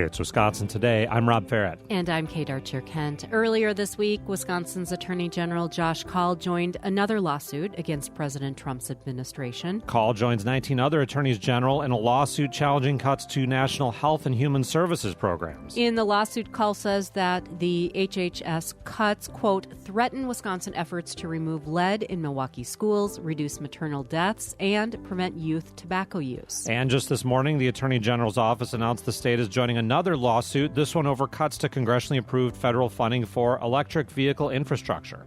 It's Wisconsin Today. I'm Rob Farrett. And I'm Kate Archer-Kent. Earlier this week, Wisconsin's Attorney General Josh Kaul joined another lawsuit against President Trump's administration. Kaul joins 19 other attorneys general in a lawsuit challenging cuts to national health and human services programs. In the lawsuit, Kaul says that the HHS cuts, quote, threaten Wisconsin efforts to remove lead in Milwaukee schools, reduce maternal deaths, and prevent youth tobacco use. And just this morning, the Attorney General's office announced the state is joining another lawsuit, this one over cuts to congressionally approved federal funding for electric vehicle infrastructure.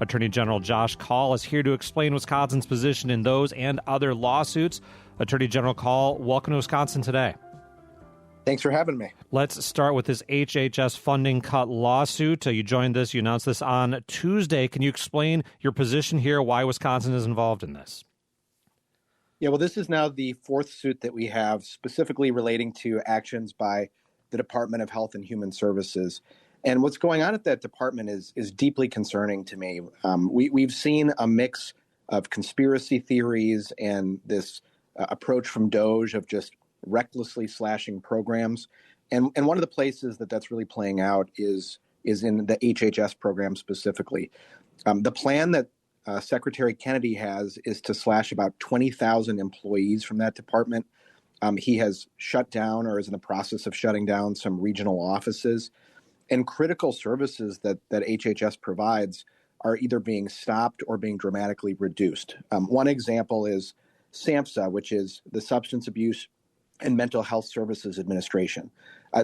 Attorney General Josh Kaul is here to explain Wisconsin's position in those and other lawsuits. Attorney General Kaul, welcome to Wisconsin Today. Thanks for having me. Let's start with this HHS funding cut lawsuit. You joined this, you announced this on Tuesday. Can you explain your position here, why Wisconsin is involved in this? Yeah, well, this is now the fourth suit that we have specifically relating to actions by the Department of Health and Human Services. And what's going on at that department is deeply concerning to me. We've seen a mix of conspiracy theories and this approach from DOJ of just recklessly slashing programs. And one of the places that's really playing out is in the HHS program specifically. The plan that Secretary Kennedy has is to slash about 20,000 employees from that department. He has shut down or is in the process of shutting down some regional offices, and critical services that HHS provides are either being stopped or being dramatically reduced. One example is SAMHSA, which is the Substance Abuse and Mental Health Services Administration.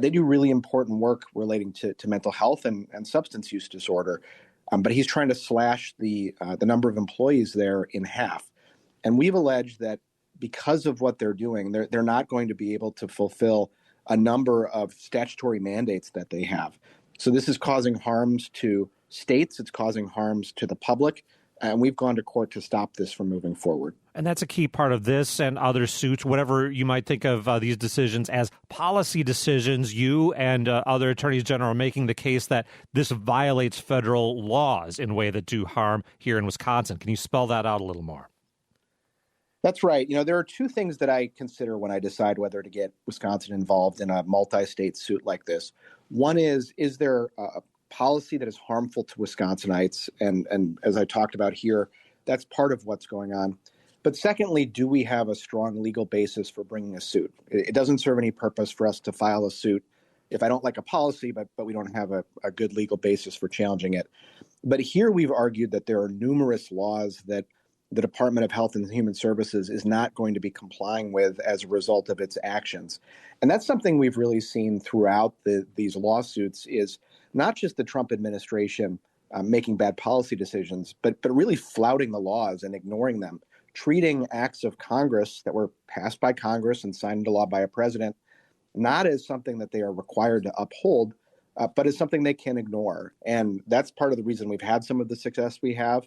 They do really important work relating to mental health and substance use disorder. But he's trying to slash the number of employees there in half. And we've alleged that because of what they're doing, they're not going to be able to fulfill a number of statutory mandates that they have. So this is causing harms to states. It's causing harms to the public. And we've gone to court to stop this from moving forward. And that's a key part of this and other suits, whatever you might think of these decisions as policy decisions. You and other attorneys general are making the case that this violates federal laws in a way that do harm here in Wisconsin. Can you spell that out a little more? That's right. There are two things that I consider when I decide whether to get Wisconsin involved in a multi-state suit like this. One is there a policy that is harmful to Wisconsinites? And as I talked about here, that's part of what's going on. But secondly, do we have a strong legal basis for bringing a suit? It doesn't serve any purpose for us to file a suit if I don't like a policy, but we don't have a good legal basis for challenging it. But here we've argued that there are numerous laws that the Department of Health and Human Services is not going to be complying with as a result of its actions. And that's something we've really seen throughout these lawsuits is not just the Trump administration making bad policy decisions, but really flouting the laws and ignoring them, treating acts of Congress that were passed by Congress and signed into law by a president, not as something that they are required to uphold, but as something they can ignore. And that's part of the reason we've had some of the success we have.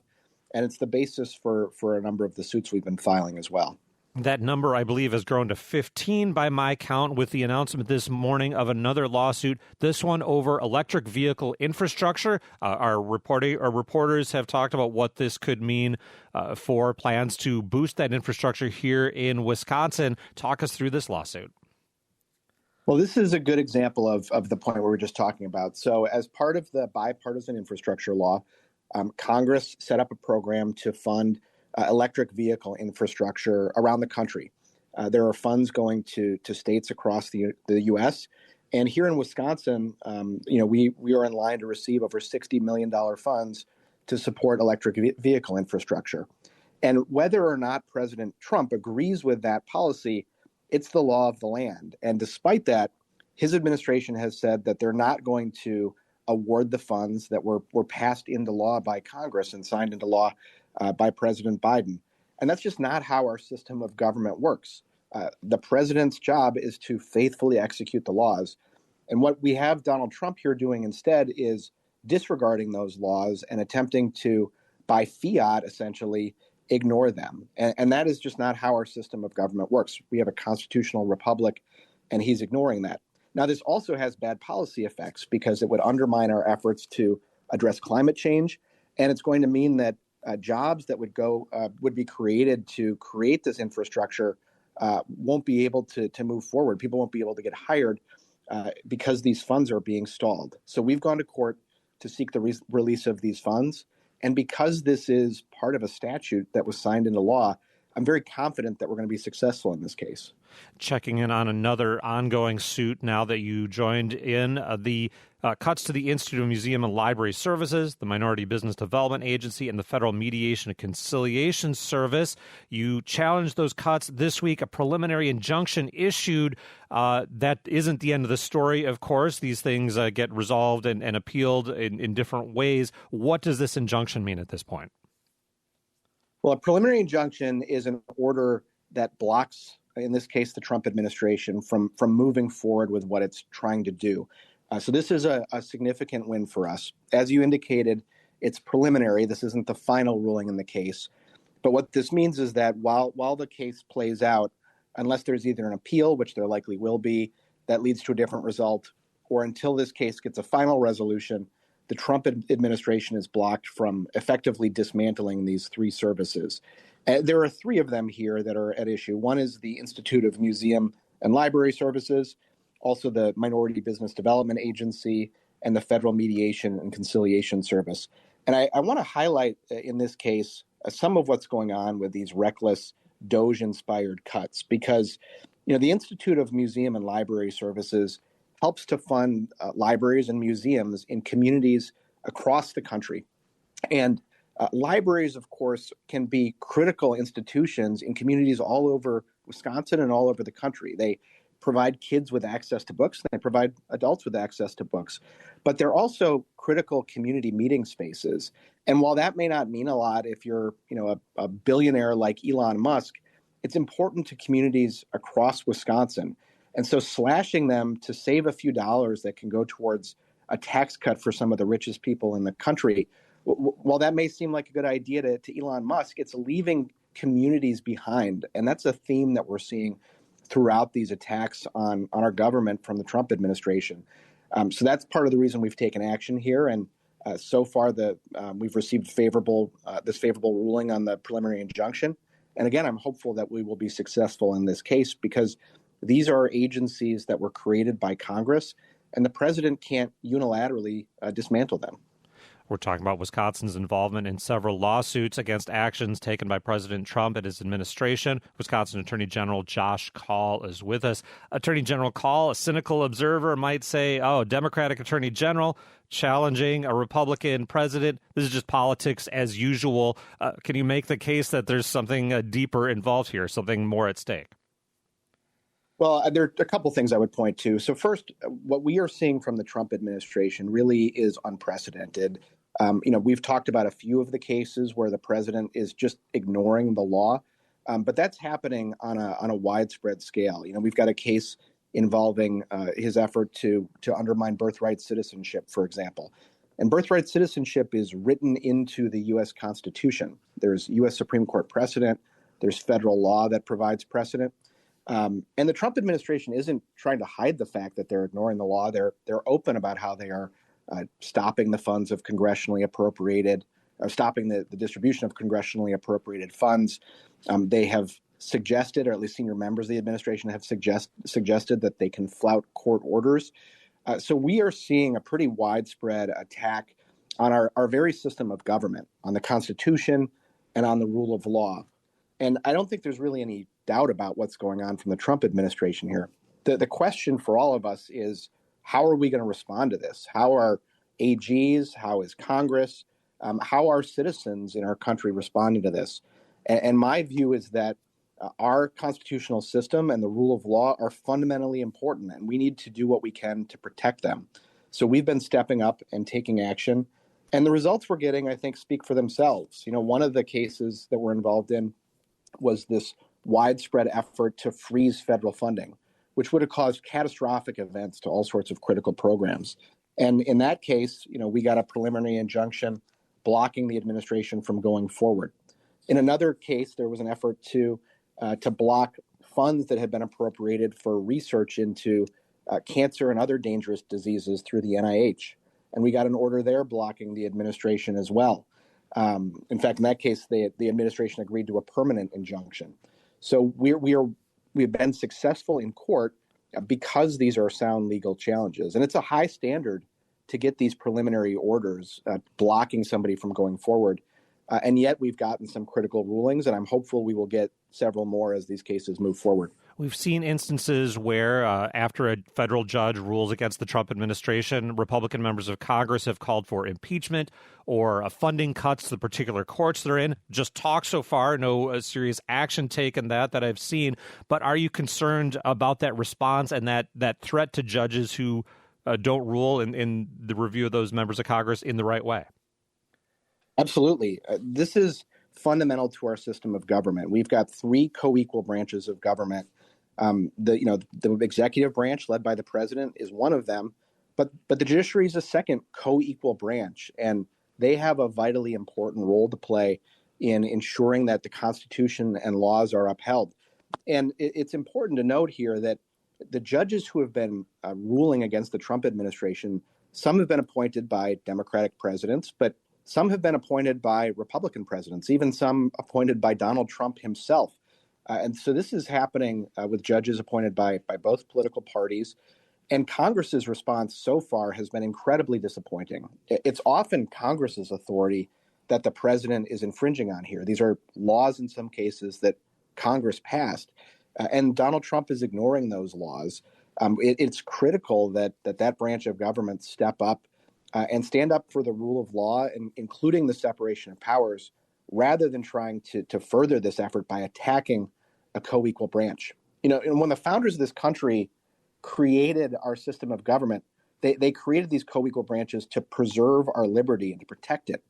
And it's the basis for a number of the suits we've been filing as well. That number, I believe, has grown to 15 by my count with the announcement this morning of another lawsuit, this one over electric vehicle infrastructure. Our reporters have talked about what this could mean for plans to boost that infrastructure here in Wisconsin. Talk us through this lawsuit. Well, this is a good example of the point we were just talking about. So as part of the bipartisan infrastructure law, Congress set up a program to fund electric vehicle infrastructure around the country. There are funds going to states across the U.S. And here in Wisconsin, we are in line to receive over $60 million funds to support electric vehicle infrastructure. And whether or not President Trump agrees with that policy, it's the law of the land. And despite that, his administration has said that they're not going to award the funds that were passed into law by Congress and signed into law by President Biden. And that's just not how our system of government works. The president's job is to faithfully execute the laws. And what we have Donald Trump here doing instead is disregarding those laws and attempting to, by fiat, essentially ignore them. And that is just not how our system of government works. We have a constitutional republic, and he's ignoring that. Now, this also has bad policy effects because it would undermine our efforts to address climate change, and it's going to mean that jobs that would be created to create this infrastructure won't be able to move forward. People won't be able to get hired because these funds are being stalled. So we've gone to court to seek the release of these funds. And because this is part of a statute that was signed into law, I'm very confident that we're going to be successful in this case. Checking in on another ongoing suit now that you joined in, the cuts to the Institute of Museum and Library Services, the Minority Business Development Agency, and the Federal Mediation and Conciliation Service. You challenged those cuts this week. A preliminary injunction issued. That isn't the end of the story, of course. These things get resolved and appealed in different ways. What does this injunction mean at this point? Well, a preliminary injunction is an order that blocks, in this case, the Trump administration from moving forward with what it's trying to do. So this is a significant win for us. As you indicated, it's preliminary. This isn't the final ruling in the case. But what this means is that while the case plays out, unless there's either an appeal, which there likely will be, that leads to a different result, or until this case gets a final resolution, the Trump administration is blocked from effectively dismantling these three services. There are three of them here that are at issue. One is the Institute of Museum and Library Services, also the Minority Business Development Agency, and the Federal Mediation and Conciliation Service. And I want to highlight in this case some of what's going on with these reckless DOGE-inspired cuts, because the Institute of Museum and Library Services helps to fund libraries and museums in communities across the country. And libraries, of course, can be critical institutions in communities all over Wisconsin and all over the country. They provide kids with access to books, and they provide adults with access to books. But they're also critical community meeting spaces. And while that may not mean a lot if you're, a billionaire like Elon Musk, it's important to communities across Wisconsin. And so slashing them to save a few dollars that can go towards a tax cut for some of the richest people in the country, while that may seem like a good idea to Elon Musk, it's leaving communities behind. And that's a theme that we're seeing throughout these attacks on our government from the Trump administration. So that's part of the reason we've taken action here. And so far, we've received this favorable ruling on the preliminary injunction. And again, I'm hopeful that we will be successful in this case because these are agencies that were created by Congress, and the president can't unilaterally dismantle them. We're talking about Wisconsin's involvement in several lawsuits against actions taken by President Trump and his administration. Wisconsin Attorney General Josh Kaul is with us. Attorney General Kaul, a cynical observer might say, Democratic Attorney General challenging a Republican president. This is just politics as usual. Can you make the case that there's something deeper involved here, something more at stake? Well, there are a couple things I would point to. So first, what we are seeing from the Trump administration really is unprecedented. We've talked about a few of the cases where the president is just ignoring the law, but that's happening on a widespread scale. We've got a case involving his effort to undermine birthright citizenship, for example. And birthright citizenship is written into the U.S. Constitution. There's U.S. Supreme Court precedent. There's federal law that provides precedent. And the Trump administration isn't trying to hide the fact that they're ignoring the law. They're open about how they are stopping the funds of congressionally appropriated, or stopping the distribution of congressionally appropriated funds. They have suggested, or at least senior members of the administration have suggested that they can flout court orders. So we are seeing a pretty widespread attack on our very system of government, on the Constitution and on the rule of law. And I don't think there's really any doubt about what's going on from the Trump administration here. The question for all of us is, how are we going to respond to this? How are AGs, how is Congress, how are citizens in our country responding to this? And my view is that our constitutional system and the rule of law are fundamentally important, and we need to do what we can to protect them. So we've been stepping up and taking action. And the results we're getting, I think, speak for themselves. One of the cases that we're involved in was this widespread effort to freeze federal funding, which would have caused catastrophic events to all sorts of critical programs. And in that case, we got a preliminary injunction blocking the administration from going forward. In another case, there was an effort to block funds that had been appropriated for research into cancer and other dangerous diseases through the NIH. And we got an order there blocking the administration as well. In fact, in that case, the administration agreed to a permanent injunction. So we've been successful in court, because these are sound legal challenges. And it's a high standard to get these preliminary orders blocking somebody from going forward. And yet we've gotten some critical rulings, and I'm hopeful we will get several more as these cases move forward. We've seen instances where after a federal judge rules against the Trump administration, Republican members of Congress have called for impeachment or funding cuts to the particular courts they're in. Just talk so far, no serious action taken that I've seen. But are you concerned about that response and that threat to judges who don't rule in the review of those members of Congress in the right way? Absolutely. This is fundamental to our system of government. We've got three co-equal branches of government. The executive branch led by the president is one of them, but the judiciary is a second co-equal branch, and they have a vitally important role to play in ensuring that the Constitution and laws are upheld. And it's important to note here that the judges who have been ruling against the Trump administration, some have been appointed by Democratic presidents, but some have been appointed by Republican presidents, even some appointed by Donald Trump himself. And so this is happening with judges appointed by both political parties. And Congress's response so far has been incredibly disappointing. It's often Congress's authority that the president is infringing on here. These are laws in some cases that Congress passed. And Donald Trump is ignoring those laws. It's critical that branch of government step up and stand up for the rule of law, including the separation of powers, rather than trying to further this effort by attacking a co-equal branch. And when the founders of this country created our system of government, they created these co-equal branches to preserve our liberty and to protect it.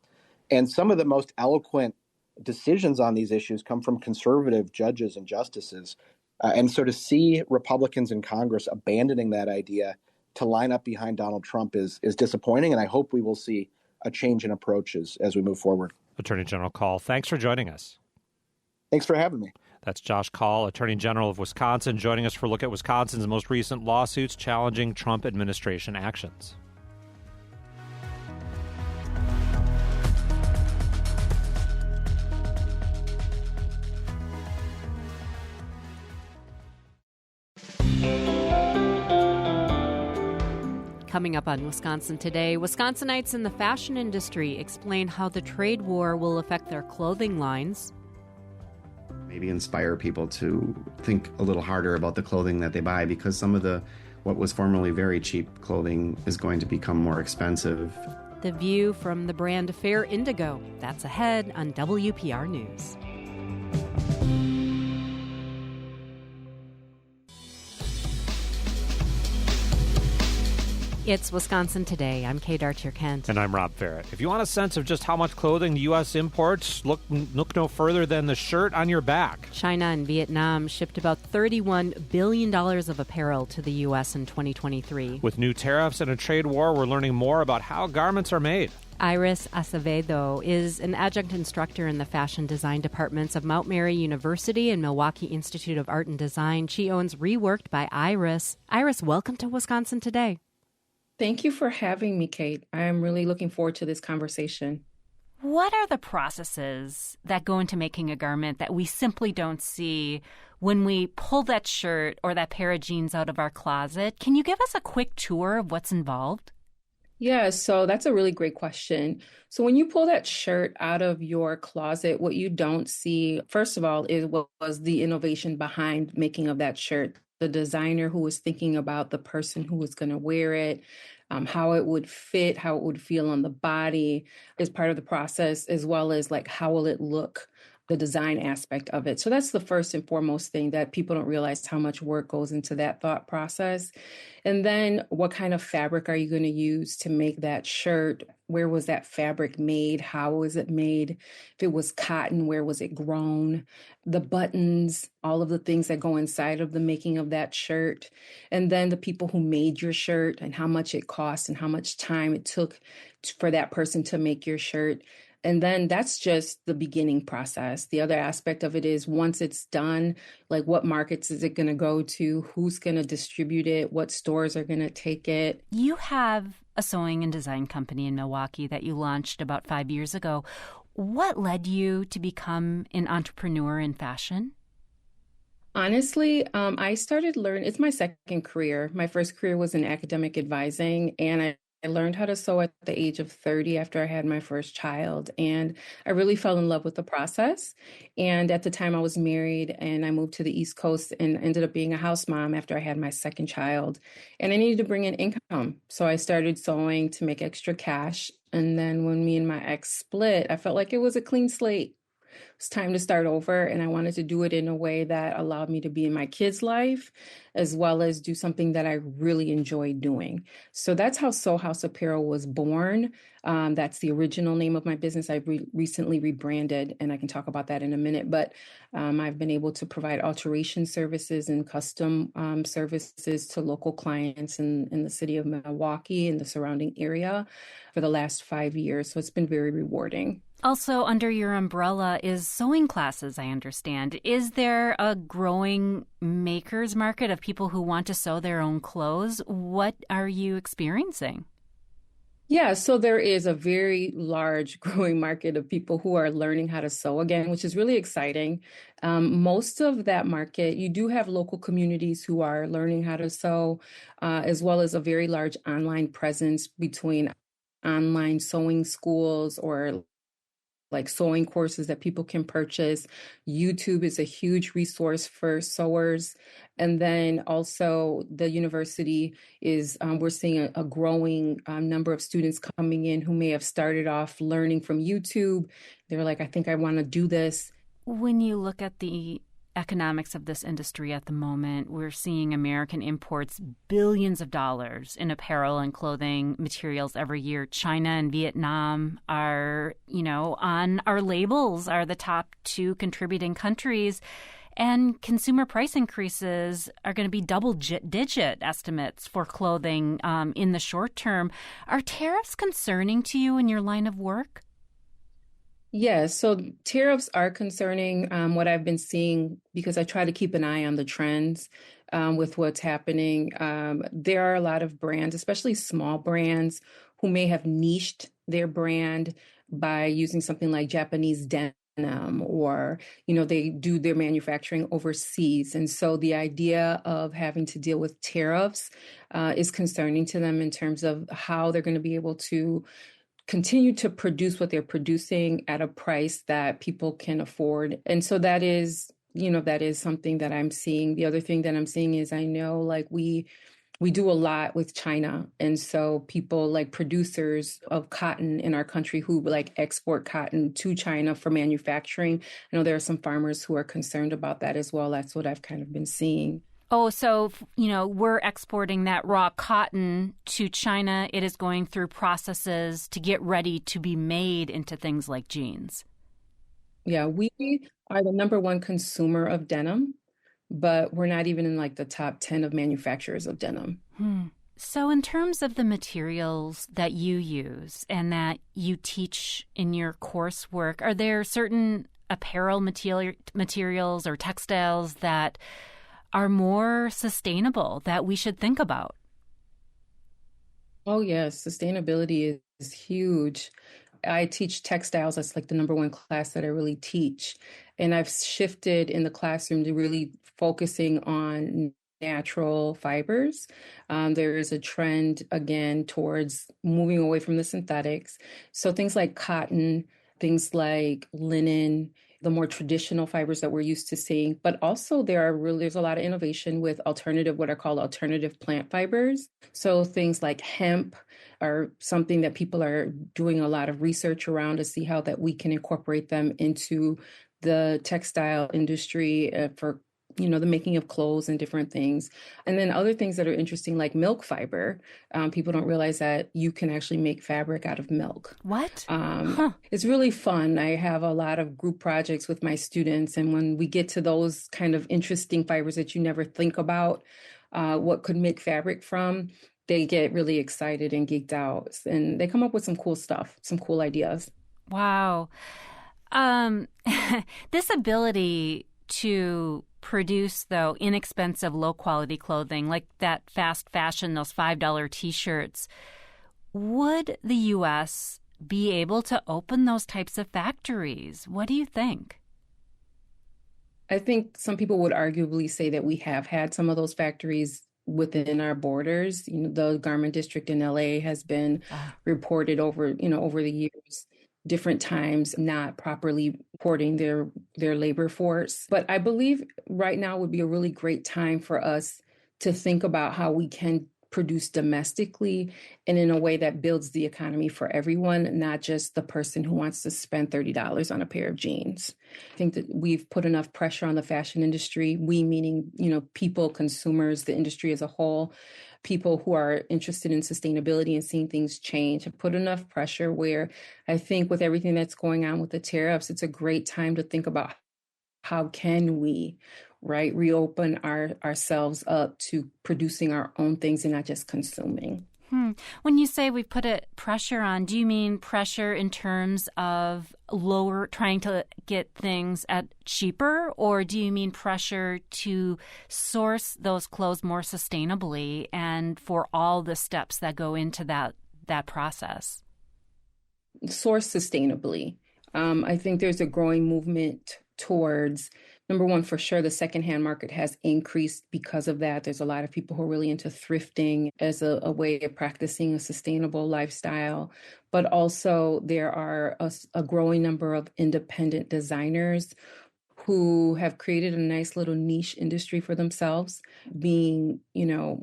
And some of the most eloquent decisions on these issues come from conservative judges and justices. And so to see Republicans in Congress abandoning that idea to line up behind Donald Trump is disappointing, and I hope we will see a change in approaches as we move forward. Attorney General Call, thanks for joining us. Thanks for having me. That's Josh Call, Attorney General of Wisconsin, joining us for a look at Wisconsin's most recent lawsuits challenging Trump administration actions. Coming up on Wisconsin Today, Wisconsinites in the fashion industry explain how the trade war will affect their clothing lines. Maybe inspire people to think a little harder about the clothing that they buy, because some of what was formerly very cheap clothing is going to become more expensive. The View from the brand Fair Indigo. That's ahead on WPR News. It's Wisconsin Today. I'm Kate Archer-Kent. And I'm Rob Farrett. If you want a sense of just how much clothing the U.S. imports, look no further than the shirt on your back. China and Vietnam shipped about $31 billion of apparel to the U.S. in 2023. With new tariffs and a trade war, we're learning more about how garments are made. Iris Acevedo is an adjunct instructor in the fashion design departments of Mount Mary University and Milwaukee Institute of Art and Design. She owns Reworked by Iris. Iris, welcome to Wisconsin Today. Thank you for having me, Kate. I am really looking forward to this conversation. What are the processes that go into making a garment that we simply don't see when we pull that shirt or that pair of jeans out of our closet? Can you give us a quick tour of what's involved? Yeah, so that's a really great question. So when you pull that shirt out of your closet, what you don't see, first of all, is what was the innovation behind making of that shirt. The designer who was thinking about the person who was going to wear it, how it would fit, how it would feel on the body is part of the process, as well as like how will it look, the design aspect of it. So that's the first and foremost thing that people don't realize how much work goes into that thought process. And then what kind of fabric are you going to use to make that shirt? Where was that fabric made? How was it made? If it was cotton, where was it grown? The buttons, all of the things that go inside of the making of that shirt. And then the people who made your shirt and how much it cost and how much time it took for that person to make your shirt. And then that's just the beginning process. The other aspect of it is once it's done, like what markets is it going to go to? Who's going to distribute it? What stores are going to take it? You have a sewing and design company in Milwaukee that you launched about 5 years ago. What led you to become an entrepreneur in fashion? Honestly, I started learning, it's my second career. My first career was in academic advising, and I learned how to sew at the age of 30 after I had my first child. And I really fell in love with the process. And at the time, I was married and I moved to the East Coast and ended up being a house mom after I had my second child. And I needed to bring in income. So I started sewing to make extra cash. And then when me and my ex split, I felt like it was a clean slate. It's time to start over, and I wanted to do it in a way that allowed me to be in my kids' life as well as do something that I really enjoy doing. So that's how Soul House Apparel was born. That's the original name of my business. I recently rebranded, and I can talk about that in a minute. But I've been able to provide alteration services and custom services to local clients in the city of Milwaukee and the surrounding area for the last 5 years. So it's been very rewarding. Also, under your umbrella is sewing classes, I understand. Is there a growing makers market of people who want to sew their own clothes? What are you experiencing? Yeah, so there is a very large growing market of people who are learning how to sew again, which is really exciting. Most of that market, you do have local communities who are learning how to sew, as well as a very large online presence between online sewing schools or like sewing courses that people can purchase. YouTube is a huge resource for sewers. And then also the university is, we're seeing a growing number of students coming in who may have started off learning from YouTube. They're like, I think I want to do this. When you look at the economics of this industry at the moment, we're seeing American imports billions of dollars in apparel and clothing materials every year. China and Vietnam are, on our labels, are the top two contributing countries. And consumer price increases are going to be double-digit estimates for clothing in the short term. Are tariffs concerning to you in your line of work? Yes, so tariffs are concerning. What I've been seeing, because I try to keep an eye on the trends with what's happening. There are a lot of brands, especially small brands, who may have niched their brand by using something like Japanese denim or, they do their manufacturing overseas. And so the idea of having to deal with tariffs is concerning to them in terms of how they're going to be able to continue to produce what they're producing at a price that people can afford. And so that is something that I'm seeing. The other thing that I'm seeing is I know like we do a lot with China. And so people like producers of cotton in our country who like export cotton to China for manufacturing. I know there are some farmers who are concerned about that as well. That's what I've kind of been seeing. Oh, so, we're exporting that raw cotton to China. It is going through processes to get ready to be made into things like jeans. Yeah, we are the number one consumer of denim, but we're not even in like the top 10 of manufacturers of denim. So in terms of the materials that you use and that you teach in your coursework, are there certain apparel materials or textiles that are more sustainable that we should think about? Oh, yes. Sustainability is huge. I teach textiles. That's like the number one class that I really teach. And I've shifted in the classroom to really focusing on natural fibers. There is a trend again towards moving away from the synthetics. So things like cotton, things like linen, the more traditional fibers that we're used to seeing, but also there's a lot of innovation with what are called alternative plant fibers. So things like hemp are something that people are doing a lot of research around to see how that we can incorporate them into the textile industry for the making of clothes and different things. And then other things that are interesting, like milk fiber. People don't realize that you can actually make fabric out of milk. What? It's really fun. I have a lot of group projects with my students. And when we get to those kind of interesting fibers that you never think about, what could make fabric from, they get really excited and geeked out. And they come up with some cool stuff, some cool ideas. Wow. This ability to produce, though, inexpensive, low-quality clothing, like that fast fashion, those $5 T-shirts, would the U.S. be able to open those types of factories? What do you think? I think some people would arguably say that we have had some of those factories within our borders. The garment district in LA has been reported over the years, different times, not properly reporting their labor force. But I believe right now would be a really great time for us to think about how we can produce domestically and in a way that builds the economy for everyone, not just the person who wants to spend $30 on a pair of jeans. I think that we've put enough pressure on the fashion industry, we meaning, people, consumers, the industry as a whole, people who are interested in sustainability and seeing things change, have put enough pressure where I think with everything that's going on with the tariffs, it's a great time to think about how can we reopen ourselves up to producing our own things and not just consuming. When you say we put a pressure on, do you mean pressure in terms of trying to get things at cheaper, or do you mean pressure to source those clothes more sustainably and for all the steps that go into that process? Source sustainably. I think there's a growing movement towards, number one, for sure, the secondhand market has increased because of that. There's a lot of people who are really into thrifting as a way of practicing a sustainable lifestyle. But also there are a growing number of independent designers who have created a nice little niche industry for themselves, being,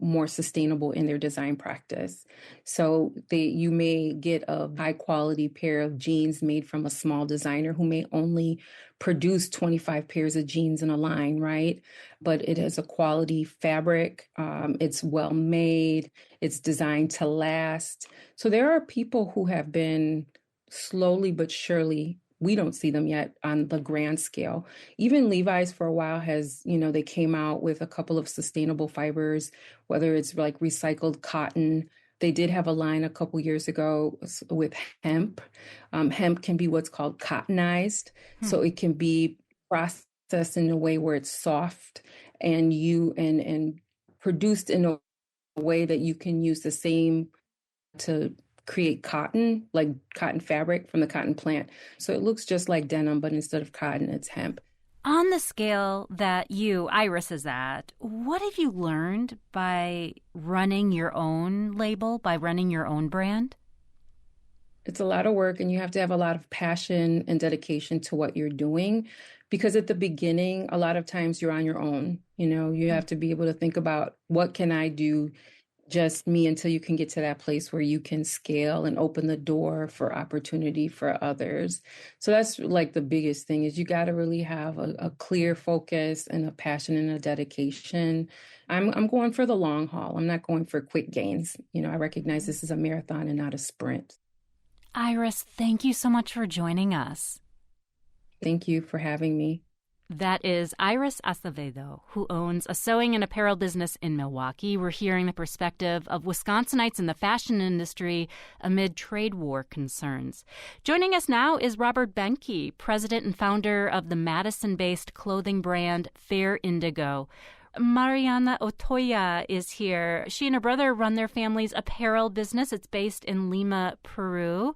more sustainable in their design practice. So you may get a high quality pair of jeans made from a small designer who may only produce 25 pairs of jeans in a line, right? But it has a quality fabric. It's well made. It's designed to last. So there are people who have been slowly but surely, we don't see them yet on the grand scale. Even Levi's for a while has, they came out with a couple of sustainable fibers, whether it's like recycled cotton. They did have a line a couple years ago with hemp. Hemp can be what's called cottonized. So it can be processed in a way where it's soft and produced in a way that you can use the same to create cotton, like cotton fabric from the cotton plant. So it looks just like denim, but instead of cotton, it's hemp. On the scale that Iris, is at, what have you learned by running your own label, by running your own brand? It's a lot of work, and you have to have a lot of passion and dedication to what you're doing, because at the beginning, a lot of times you're on your own. You have to be able to think about, what can I do, just me, until you can get to that place where you can scale and open the door for opportunity for others. So that's like the biggest thing, is you got to really have a clear focus and a passion and a dedication. I'm going for the long haul. I'm not going for quick gains. I recognize this is a marathon and not a sprint. Iris, thank you so much for joining us. Thank you for having me. That is Iris Acevedo, who owns a sewing and apparel business in Milwaukee. We're hearing the perspective of Wisconsinites in the fashion industry amid trade war concerns. Joining us now is Robert Benke, president and founder of the Madison-based clothing brand Fair Indigo. Mariana Otoya is here. She and her brother run their family's apparel business. It's based in Lima, Peru.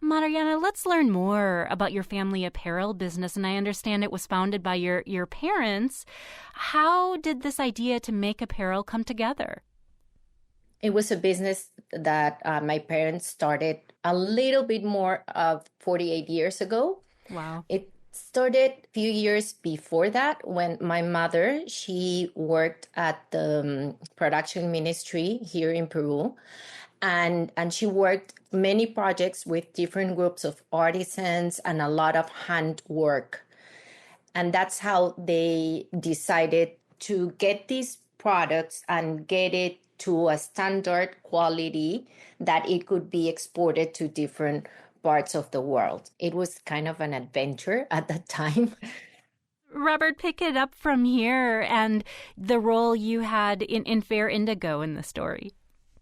Mariana, let's learn more about your family apparel business. And I understand it was founded by your parents. How did this idea to make apparel come together? It was a business that my parents started a little bit more of 48 years ago. Wow. It started a few years before that, when my mother, she worked at the production ministry here in Peru. And she worked many projects with different groups of artisans and a lot of handwork. And that's how they decided to get these products and get it to a standard quality that it could be exported to different parts of the world. It was kind of an adventure at that time. Robert, pick it up from here and the role you had in Fair Indigo in the story.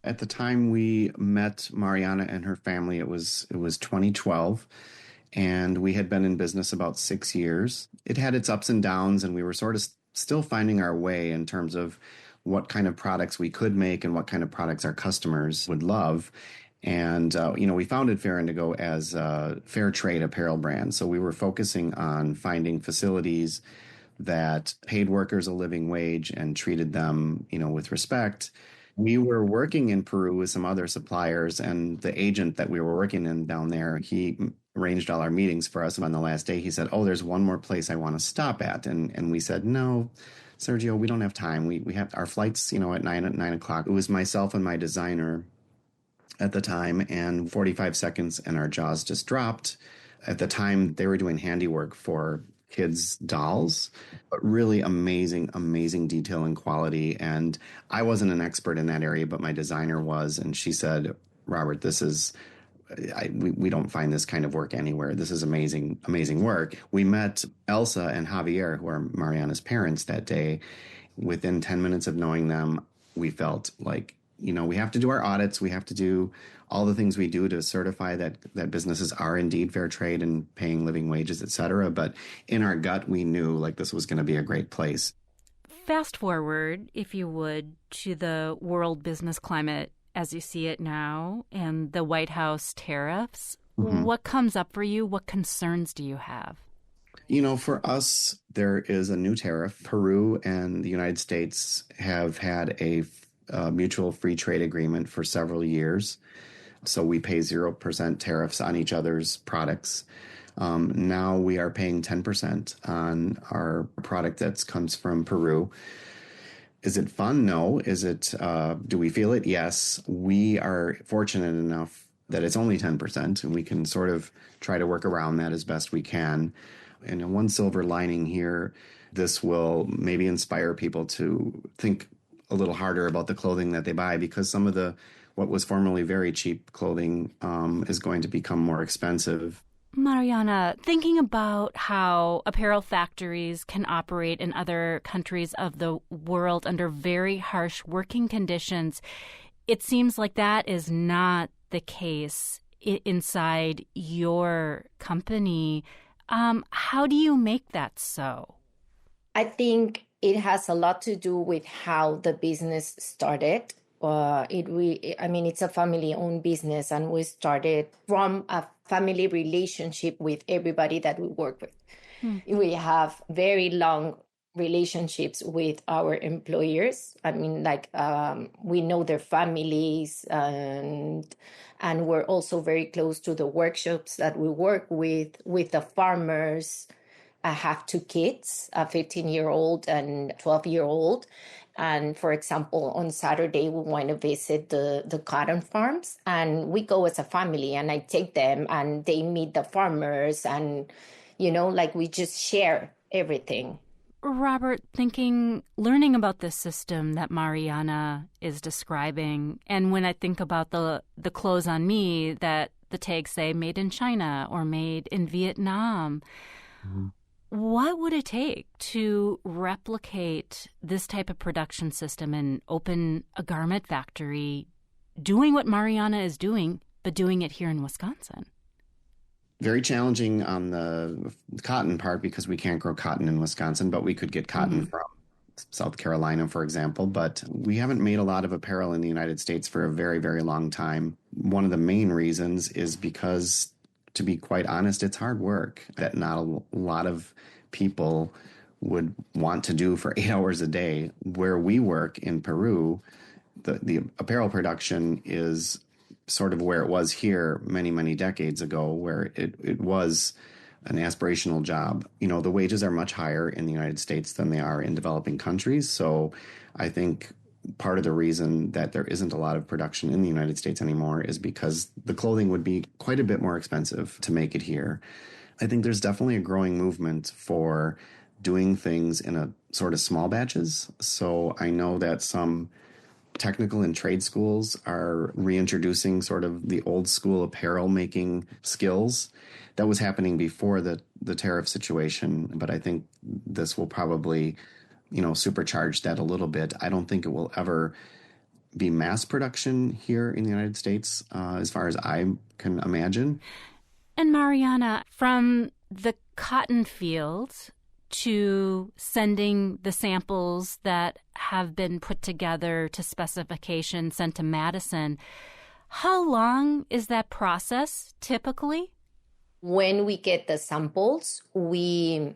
At the time we met Mariana and her family, it was 2012, and we had been in business about 6 years. It had its ups and downs, and we were sort of still finding our way in terms of what kind of products we could make and what kind of products our customers would love. And, we founded Fair Indigo as a fair trade apparel brand. So we were focusing on finding facilities that paid workers a living wage and treated them, with respect. We were working in Peru with some other suppliers, and the agent that we were working in down there, he arranged all our meetings for us. And on the last day, he said, "Oh, there's one more place I want to stop at." And we said, "No, Sergio, we don't have time. We have our flights, at 9 o'clock. It was myself and my designer at the time, and 45 seconds, and our jaws just dropped. At the time, they were doing handiwork for kids' dolls, but really amazing, amazing detail and quality. And I wasn't an expert in that area, but my designer was. And she said, "Robert, we don't find this kind of work anywhere. This is amazing, amazing work." We met Elsa and Javier, who are Mariana's parents, that day. Within 10 minutes of knowing them, we felt like, we have to do our audits. We have to do all the things we do to certify that businesses are indeed fair trade and paying living wages, et cetera. But in our gut, we knew like this was going to be a great place. Fast forward, if you would, to the world business climate as you see it now and the White House tariffs. Mm-hmm. What comes up for you? What concerns do you have? For us, there is a new tariff. Peru and the United States have had a mutual free trade agreement for several years. So we pay 0% tariffs on each other's products. Now we are paying 10% on our product that comes from Peru. Is it fun? No. Is it, do we feel it? Yes. We are fortunate enough that it's only 10%, and we can sort of try to work around that as best we can. And one silver lining here, this will maybe inspire people to think a little harder about the clothing that they buy, because some of what was formerly very cheap clothing is going to become more expensive. Mariana, thinking about how apparel factories can operate in other countries of the world under very harsh working conditions, it seems like that is not the case inside your company. How do you make that so? I think it has a lot to do with how the business started. It's a family-owned business, and we started from a family relationship with everybody that we work with. We have very long relationships with our employers. We know their families, and we're also very close to the workshops that we work with the farmers. I have 2 kids, a 15-year-old and 12-year-old. And for example, on Saturday, we want to visit the cotton farms, and we go as a family, and I take them and they meet the farmers, and, we just share everything. Robert, learning about this system that Mariana is describing, and when I think about the clothes on me that the tags say made in China or made in Vietnam, what would it take to replicate this type of production system and open a garment factory doing what Mariana is doing, but doing it here in Wisconsin? Very challenging on the cotton part, because we can't grow cotton in Wisconsin, but we could get cotton from South Carolina, for example. But we haven't made a lot of apparel in the United States for a very, very long time. One of the main reasons is because, to be quite honest, it's hard work that not a lot of people would want to do for 8 hours a day. Where we work in Peru, the apparel production is sort of where it was here many, many decades ago, where it was an aspirational job. The wages are much higher in the United States than they are in developing countries. So I think part of the reason that there isn't a lot of production in the United States anymore is because the clothing would be quite a bit more expensive to make it here. I think there's definitely a growing movement for doing things in a sort of small batches. So I know that some technical and trade schools are reintroducing sort of the old school apparel making skills. That was happening before the tariff situation, but I think this will probably, supercharge that a little bit. I don't think it will ever be mass production here in the United States, as far as I can imagine. And Mariana, from the cotton fields to sending the samples that have been put together to specification sent to Madison, how long is that process typically? When we get the samples, we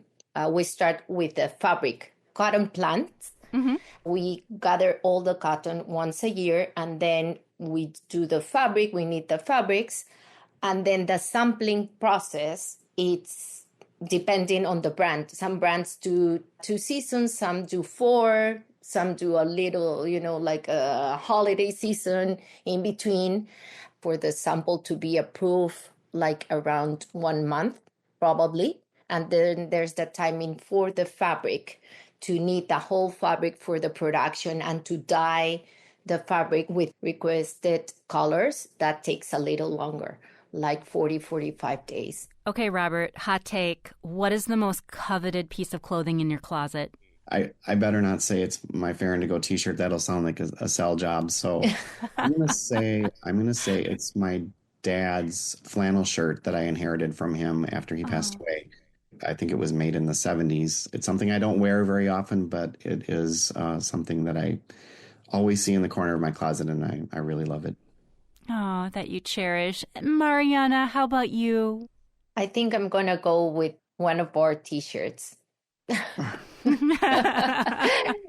we start with the fabric, cotton plants. Mm-hmm. We gather all the cotton once a year, and then we do the fabric. We knit the fabrics, and then the sampling process, it's depending on the brand. Some brands do 2 seasons, some do 4, some do a little, like a holiday season in between, for the sample to be approved like around 1 month, probably. And then there's the timing for the fabric, to knit the whole fabric for the production and to dye the fabric with requested colors. That takes a little longer, like 45 days. Okay, Robert, hot take. What is the most coveted piece of clothing in your closet? I better not say it's my Fair Indigo t-shirt. That'll sound like a sell job. So I'm gonna say it's my dad's flannel shirt that I inherited from him after he passed away. I think it was made in the 70s. It's something I don't wear very often, but it is something that I always see in the corner of my closet, and I really love it. Oh, that you cherish. Mariana, how about you? I think I'm going to go with one of our t-shirts.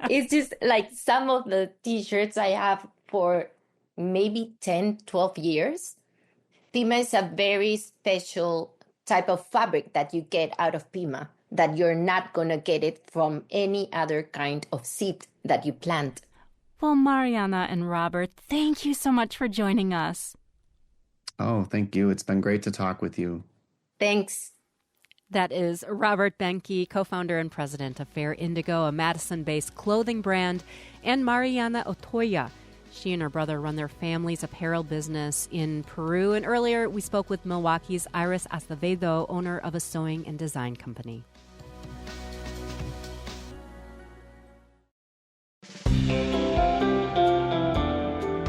It's just like some of the t-shirts I have for maybe 10, 12 years. Pima is a very special type of fabric that you get out of Pima, that you're not going to get it from any other kind of seed that you plant. Well, Mariana and Robert, thank you so much for joining us. Oh, thank you. It's been great to talk with you. Thanks. That is Robert Benke, co-founder and president of Fair Indigo, a Madison-based clothing brand, and Mariana Otoya. She and her brother run their family's apparel business in Peru. And earlier, we spoke with Milwaukee's Iris Acevedo, owner of a sewing and design company.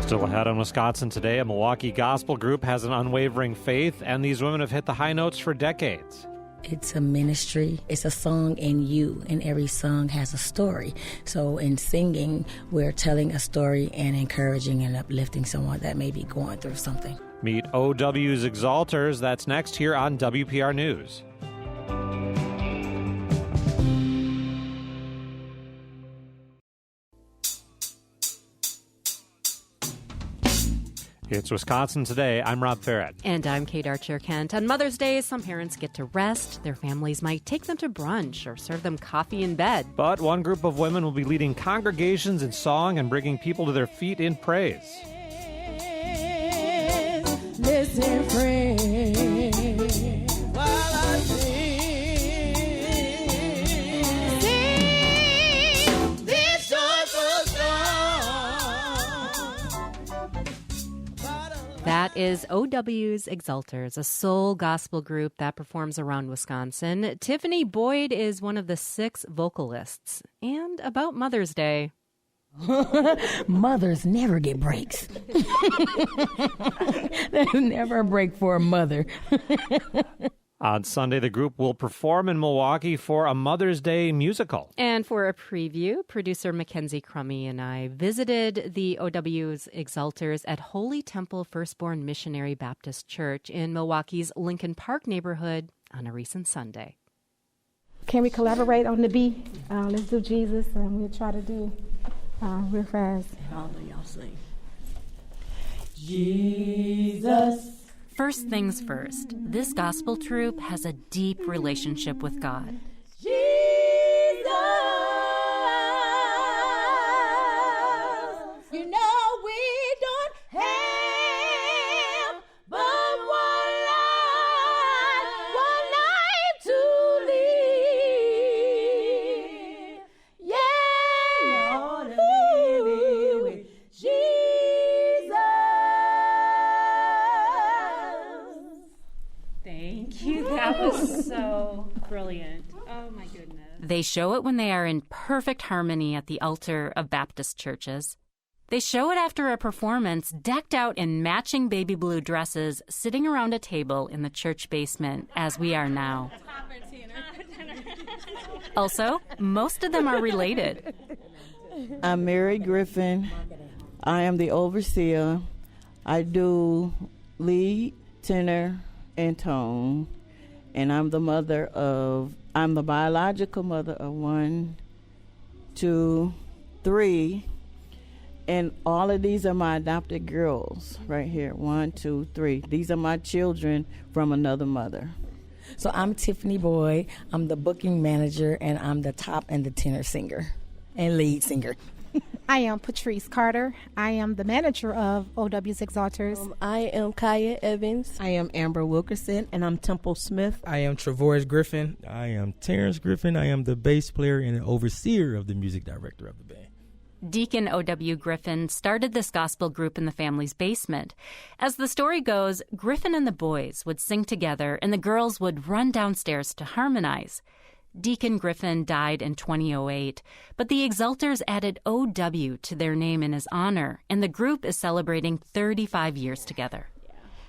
Still ahead on Wisconsin Today, a Milwaukee gospel group has an unwavering faith, and these women have hit the high notes for decades. It's a ministry. It's a song in you, and every song has a story. So in singing, we're telling a story and encouraging and uplifting someone that may be going through something. Meet OW's Exalters. That's next here on WPR News. It's Wisconsin Today. I'm Rob Farrett. And I'm Kate Archer-Kent. On Mother's Day, some parents get to rest. Their families might take them to brunch or serve them coffee in bed. But one group of women will be leading congregations in song and bringing people to their feet in praise. Listen, friend, while I sing this joyful song. That is OW's Exalters, a soul gospel group that performs around Wisconsin. Tiffany Boyd is one of the 6 vocalists. And about Mother's Day. Mothers never get breaks. There's never a break for a mother. On Sunday, the group will perform in Milwaukee for a Mother's Day musical. And for a preview, producer Mackenzie Crummy and I visited the OW's Exalters at Holy Temple Firstborn Missionary Baptist Church in Milwaukee's Lincoln Park neighborhood on a recent Sunday. Can we collaborate on the B? Let's do Jesus, and we'll try to do real fast. All of y'all sing. Jesus. First things first, this gospel troupe has a deep relationship with God. Jesus, you know we don't have but one life to live. Yeah, you ought to live it with Jesus. Thank you. That was so brilliant. Oh, my goodness. They show it when they are in perfect harmony at the altar of Baptist churches. They show it after a performance decked out in matching baby blue dresses, sitting around a table in the church basement, as we are now. Also, most of them are related. I'm Mary Griffin. I am the overseer. I do lead, tenor, and tone. and I'm the biological mother of 1, 2, 3, and all of these are my adopted girls right here. 1, 2, 3. These are my children from another mother. So I'm Tiffany Boyd. I'm the booking manager, and I'm the top and the tenor singer and lead singer. I am Patrice Carter. I am the manager of OW's Exalters. I am Kaya Evans. I am Amber Wilkerson, and I'm Temple Smith. I am Travois Griffin. I am Terrence Griffin. I am the bass player and overseer of the music director of the band. Deacon O.W. Griffin started this gospel group in the family's basement. As the story goes, Griffin and the boys would sing together, and the girls would run downstairs to harmonize. Deacon Griffin died in 2008, but the Exalters added O.W. to their name in his honor, and the group is celebrating 35 years together.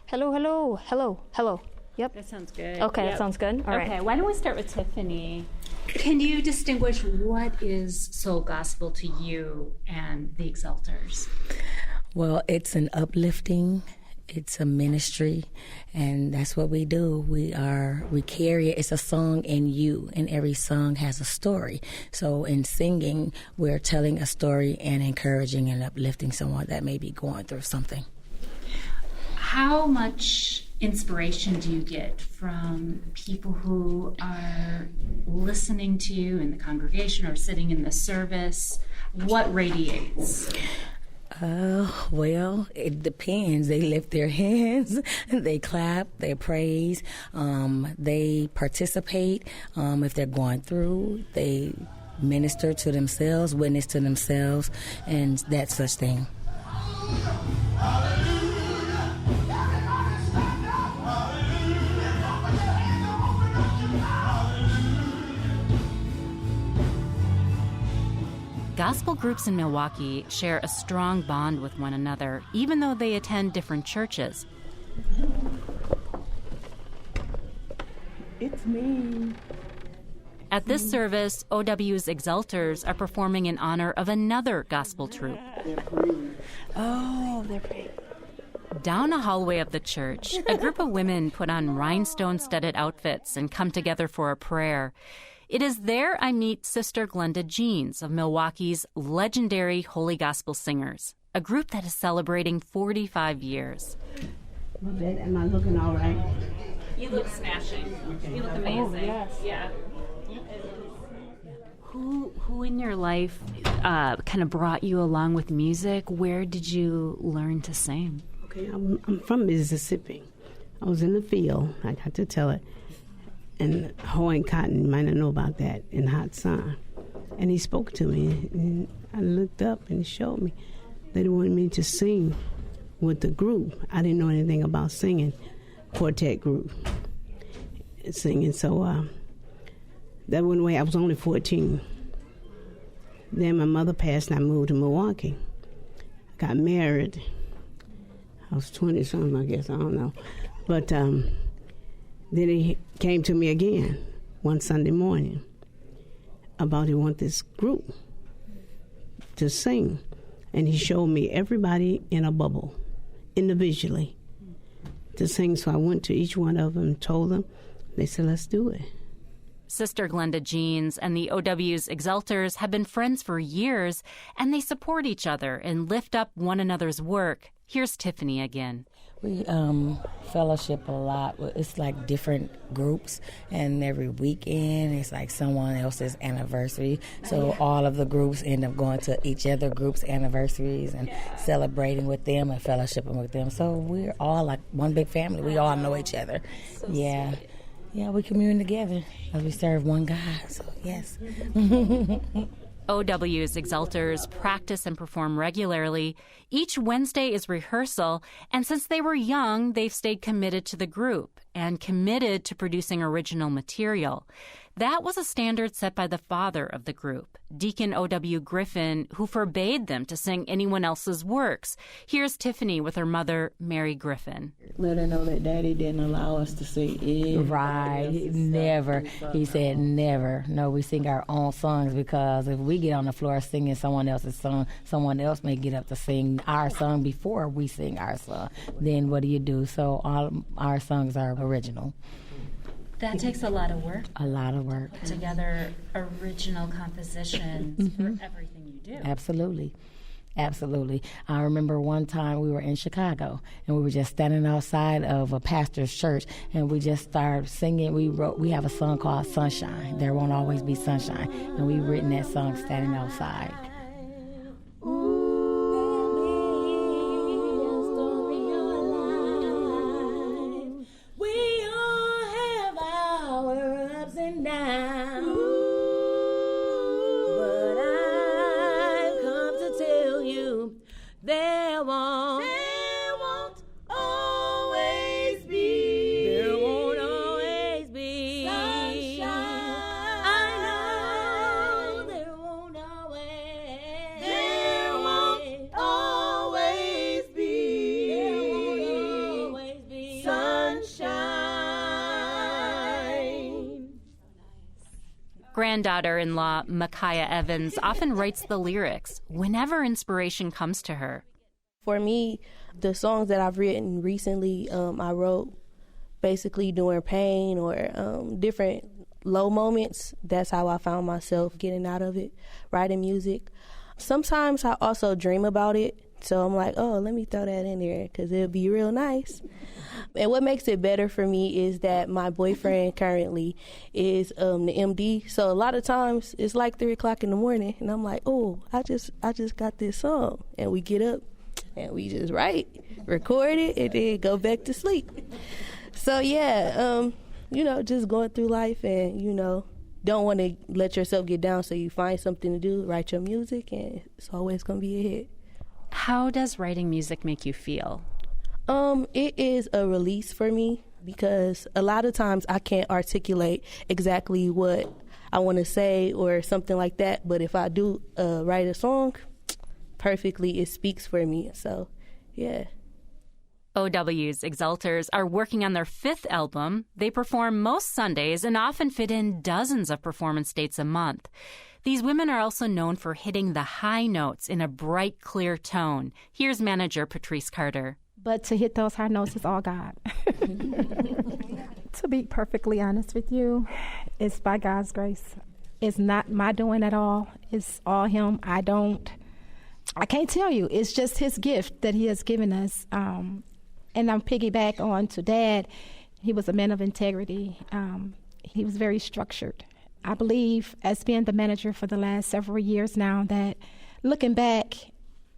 Hello, hello, hello, hello. Yep. That sounds good. Okay, that sounds good. All right. Okay, why don't we start with Tiffany? Can you distinguish what is soul gospel to you and the Exalters? Well, it's an uplifting, it's a ministry, and that's what we do. We carry it. It's a song in you, and every song has a story. So in singing, we're telling a story and encouraging and uplifting someone that may be going through something. How much inspiration do you get from people who are listening to you in the congregation or sitting in the service? What radiates? Well, it depends. They lift their hands, they clap, they praise, they participate. If they're going through, they minister to themselves, witness to themselves, and that such thing. Gospel groups in Milwaukee share a strong bond with one another, even though they attend different churches. It's me. At this service, OW's Exalters are performing in honor of another gospel troupe. Oh, they're pretty. Down a hallway of the church, a group of women put on rhinestone-studded outfits and come together for a prayer. It is there I meet Sister Glenda Jeans of Milwaukee's legendary Holy Gospel Singers, a group that is celebrating 45 years. Am I looking all right? You look smashing. You look amazing. Oh, yes. Yeah. Who in your life kind of brought you along with music? Where did you learn to sing? Okay, I'm from Mississippi. I was in the field. I got to tell it. And hoeing cotton, you might not know about that, in hot sun. And he spoke to me, and I looked up, and he showed me that he wanted me to sing with the group. I didn't know anything about singing, quartet group, singing. So that went away. I was only 14. Then my mother passed, and I moved to Milwaukee. I got married. I was 20-something, I guess. I don't know. But then he came to me again one Sunday morning about he want this group to sing. And he showed me everybody in a bubble, individually, to sing. So I went to each one of them and told them. They said, let's do it. Sister Glenda Jeans and the OW's Exalters have been friends for years, and they support each other and lift up one another's work. Here's Tiffany again. We fellowship a lot. It's like different groups, and every weekend it's like someone else's anniversary. So all of the groups end up going to each other groups' anniversaries and celebrating with them and fellowshipping with them. So we're all like one big family. We all know each other. Yeah. Yeah, we commune together as we serve one God. So yes. OW's Exalters practice and perform regularly. Each Wednesday is rehearsal, and since they were young, they've stayed committed to the group and committed to producing original material. That was a standard set by the father of the group, Deacon O.W. Griffin, who forbade them to sing anyone else's works. Here's Tiffany with her mother, Mary Griffin. Let her know that Daddy didn't allow us to sing it. Right, never. He said never. No, we sing our own songs, because if we get on the floor singing someone else's song, someone else may get up to sing our song before we sing our song. Then what do you do? So all our songs are original. That takes a lot of work. A lot of work. Put together original compositions for everything you do. Absolutely. Absolutely. I remember one time we were in Chicago and we were just standing outside of a pastor's church and we just started singing. We have a song called Sunshine. There Won't Always Be Sunshine. And we've written that song standing outside. We all have our ups and downs. But I've come to tell you there won't always be sunshine. I know there won't always be sunshine. Granddaughter-in-law Micaiah Evans often writes the lyrics whenever inspiration comes to her. For me, the songs that I've written recently, I wrote basically during pain or different low moments. That's how I found myself getting out of it, writing music. Sometimes I also dream about it, so I'm like, oh, let me throw that in there because it'll be real nice. And what makes it better for me is that my boyfriend currently is the MD, so a lot of times it's like 3 o'clock in the morning, and I'm like, oh, I just got this song, and we get up and we just write, record it, and then go back to sleep. So yeah, just going through life and, don't want to let yourself get down, so you find something to do, write your music, and it's always going to be a hit. How does writing music make you feel? It is a release for me because a lot of times I can't articulate exactly what I want to say or something like that, but if I do write a song, perfectly, it speaks for me. So, yeah. OW's Exalters are working on their 5th album. They perform most Sundays and often fit in dozens of performance dates a month. These women are also known for hitting the high notes in a bright, clear tone. Here's manager Patrice Carter. But to hit those high notes is all God. To be perfectly honest with you, it's by God's grace. It's not my doing at all. It's all Him. I can't tell you. It's just His gift that He has given us. And I'm piggyback on to Dad. He was a man of integrity. He was very structured. I believe, as being the manager for the last several years now, that looking back,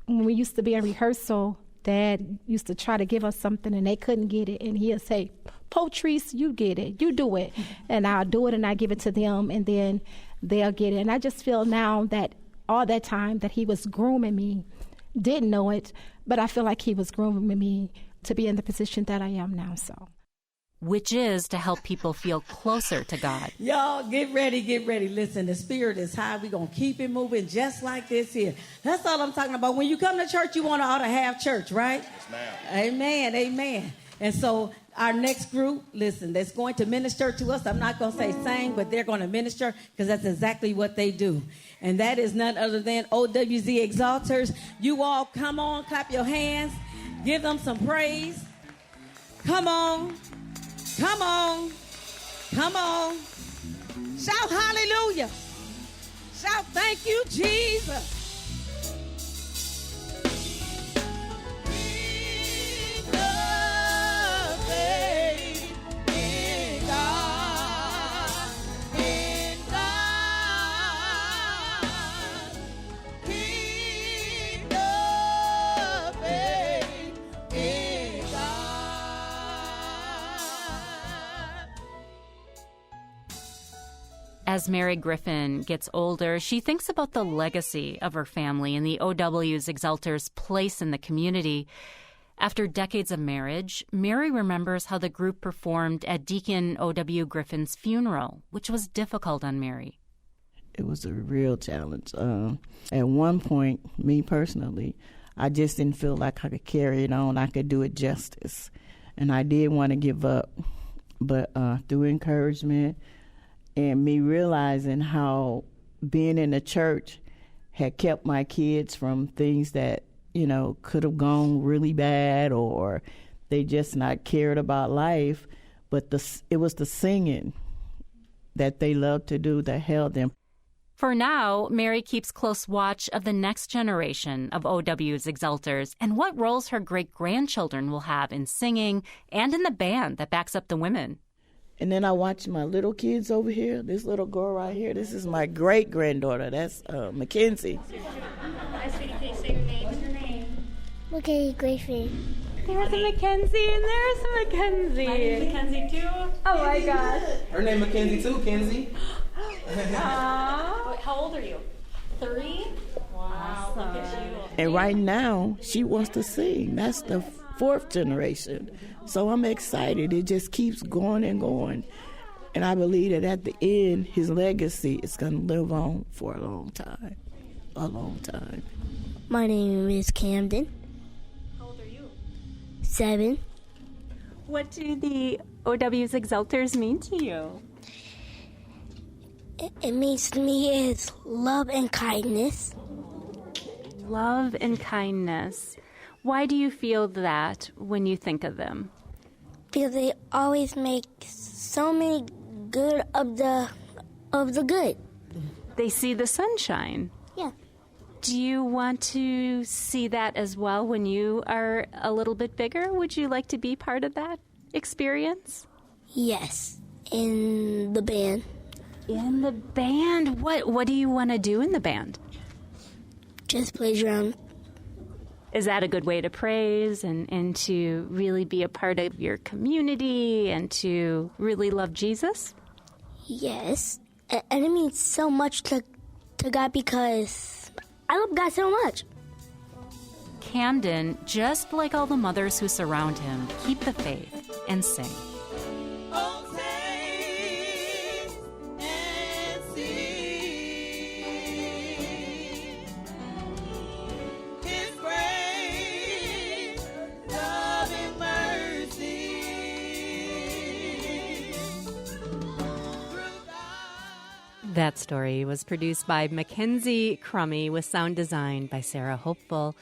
when we used to be in rehearsal, Dad used to try to give us something and they couldn't get it. And he'll say, Patrice, you get it. You do it. And I'll do it and I give it to them and then they'll get it. And I just feel now that all that time that he was grooming me, didn't know it, but I feel like he was grooming me to be in the position that I am now. So, which is to help people feel closer to God. Y'all, get ready. Listen, the spirit is high. We're going to keep it moving just like this here. That's all I'm talking about. When you come to church, you want to ought to have church, right? Yes, ma'am. Amen. And so our next group, listen, that's going to minister to us. I'm not going to say sing, but they're going to minister because that's exactly what they do. And that is none other than OWZ Exalters. You all come on, clap your hands, give them some praise. Come on. Shout hallelujah. Shout thank you, Jesus. As Mary Griffin gets older, she thinks about the legacy of her family and the OW's Exalters' place in the community. After decades of marriage, Mary remembers how the group performed at Deacon O.W. Griffin's funeral, which was difficult on Mary. It was a real challenge. At one point, me personally, I just didn't feel like I could carry it on. I could do it justice. And I did want to give up. But through encouragement, and me realizing how being in the church had kept my kids from things that, could have gone really bad or they just not cared about life. but it was the singing that they loved to do that held them. For now, Mary keeps close watch of the next generation of OW's exalters and what roles her great-grandchildren will have in singing and in the band that backs up the women. And then I watch my little kids over here. This little girl right here, this is my great-granddaughter. That's Mackenzie. Hi, sweetie. Can you say your name? What's your name? Okay, Griffin. There's a Mackenzie and there's a Mackenzie. My name's Mackenzie too. Oh my gosh. Her name Mackenzie too, Kenzie. How old are you? 3? Wow, look at you. And right now, she wants to sing. That's the 4th generation. So I'm excited. It just keeps going and going. And I believe that at the end, his legacy is going to live on for a long time. A long time. My name is Camden. How old are you? 7. What do the OW's exalters mean to you? It means to me is love and kindness. Love and kindness. Why do you feel that when you think of them? Because they always make so many good of the good. They see the sunshine. Yeah. Do you want to see that as well when you are a little bit bigger? Would you like to be part of that experience? Yes, in the band. In the band? What do you want to do in the band? Just play drum. Is that a good way to praise and to really be a part of your community and to really love Jesus? Yes. And it means so much to God because I love God so much. Camden, just like all the mothers who surround him, keep the faith and sing. That story was produced by Mackenzie Crummy with sound design by Sarah Hopeful.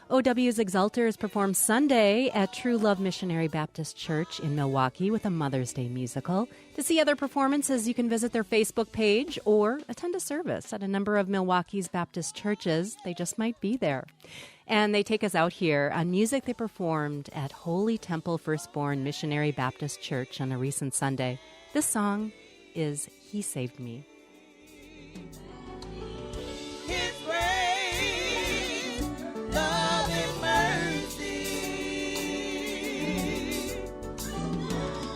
OW's Exalters perform Sunday at True Love Missionary Baptist Church in Milwaukee with a Mother's Day musical. To see other performances, you can visit their Facebook page or attend a service at a number of Milwaukee's Baptist churches. They just might be there. And they take us out here on music they performed at Holy Temple Firstborn Missionary Baptist Church on a recent Sunday. This song is He Saved Me. His grace, love and mercy,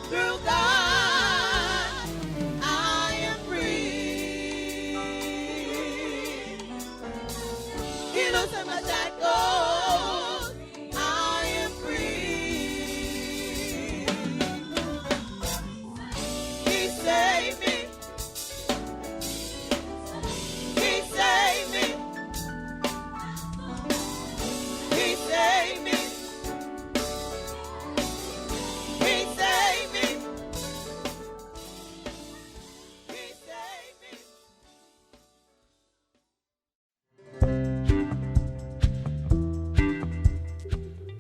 through God I am free. He loosened my shackles, I am free. He saved me.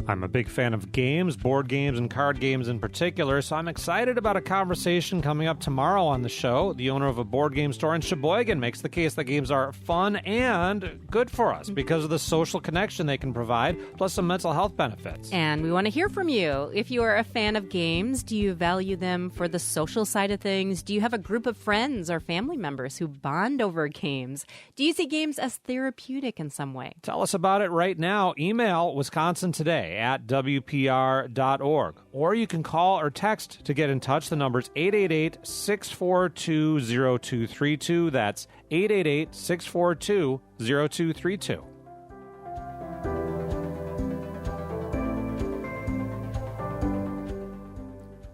I'm a big fan of games, board games, and card games in particular, so I'm excited about a conversation coming up tomorrow on the show. The owner of a board game store in Sheboygan makes the case that games are fun and good for us because of the social connection they can provide, plus some mental health benefits. And we want to hear from you. If you are a fan of games, do you value them for the social side of things? Do you have a group of friends or family members who bond over games? Do you see games as therapeutic in some way? Tell us about it right now. Email Wisconsin Today at WPR.org. Or you can call or text to get in touch. The number's 888-642-0232. That's 888-642-0232.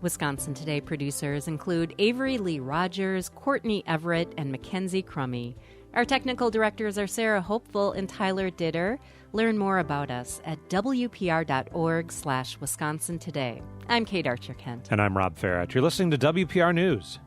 Wisconsin Today producers include Avery Lee Rogers, Courtney Everett, and Mackenzie Crummy. Our technical directors are Sarah Hopeful and Tyler Ditter. Learn more about us at WPR.org/Wisconsin Today. I'm Kate Archer-Kent. And I'm Rob Farrett. You're listening to WPR News.